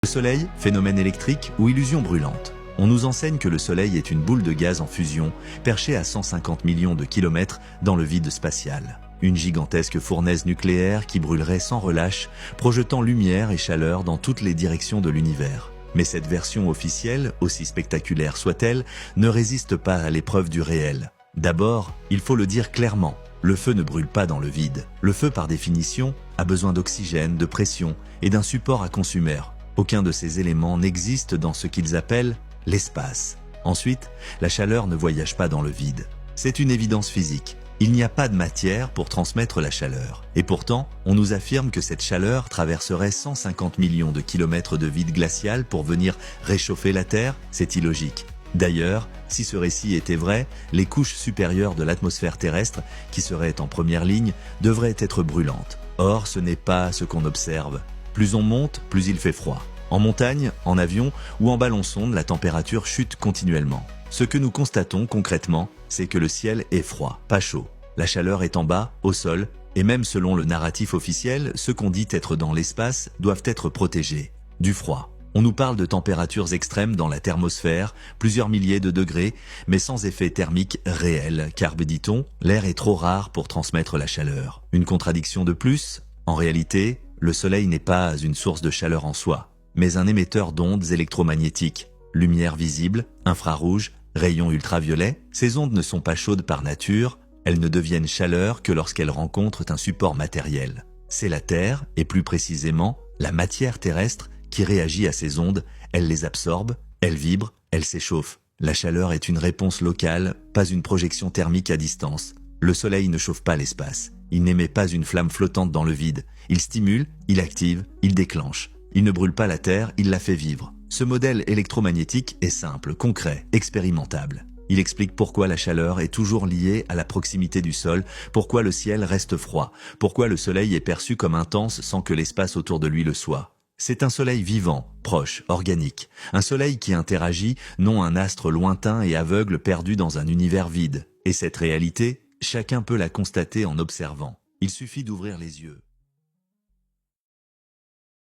Le Soleil, phénomène électrique ou illusion brûlante. On nous enseigne que le Soleil est une boule de gaz en fusion, perchée à 150 millions de kilomètres dans le vide spatial. Une gigantesque fournaise nucléaire qui brûlerait sans relâche, projetant lumière et chaleur dans toutes les directions de l'univers. Mais cette version officielle, aussi spectaculaire soit-elle, ne résiste pas à l'épreuve du réel. D'abord, il faut le dire clairement, le feu ne brûle pas dans le vide. Le feu, par définition, a besoin d'oxygène, de pression et d'un support à consumère. Aucun de ces éléments n'existe dans ce qu'ils appellent l'espace. Ensuite, la chaleur ne voyage pas dans le vide. C'est une évidence physique. Il n'y a pas de matière pour transmettre la chaleur. Et pourtant, on nous affirme que cette chaleur traverserait 150 millions de kilomètres de vide glacial pour venir réchauffer la Terre. C'est illogique. D'ailleurs, si ce récit était vrai, les couches supérieures de l'atmosphère terrestre, qui seraient en première ligne, devraient être brûlantes. Or, ce n'est pas ce qu'on observe. Plus on monte, plus il fait froid. En montagne, en avion ou en ballon-sonde, la température chute continuellement. Ce que nous constatons concrètement, c'est que le ciel est froid, pas chaud. La chaleur est en bas, au sol, et même selon le narratif officiel, ceux qu'on dit être dans l'espace doivent être protégés. Du froid. On nous parle de températures extrêmes dans la thermosphère, plusieurs milliers de degrés, mais sans effet thermique réel, car, dit-on, l'air est trop rare pour transmettre la chaleur. Une contradiction de plus? En réalité, le Soleil n'est pas une source de chaleur en soi, mais un émetteur d'ondes électromagnétiques. Lumière visible, infrarouge, rayons ultraviolets, ces ondes ne sont pas chaudes par nature, elles ne deviennent chaleur que lorsqu'elles rencontrent un support matériel. C'est la Terre, et plus précisément, la matière terrestre, qui réagit à ces ondes, elle les absorbe, elle vibre, elle s'échauffe. La chaleur est une réponse locale, pas une projection thermique à distance. Le Soleil ne chauffe pas l'espace, il n'émet pas une flamme flottante dans le vide, il stimule, il active, il déclenche. Il ne brûle pas la Terre, il la fait vivre. Ce modèle électromagnétique est simple, concret, expérimentable. Il explique pourquoi la chaleur est toujours liée à la proximité du sol, pourquoi le ciel reste froid, pourquoi le Soleil est perçu comme intense sans que l'espace autour de lui le soit. C'est un Soleil vivant, proche, organique. Un Soleil qui interagit, non un astre lointain et aveugle perdu dans un univers vide. Et cette réalité, chacun peut la constater en observant. Il suffit d'ouvrir les yeux.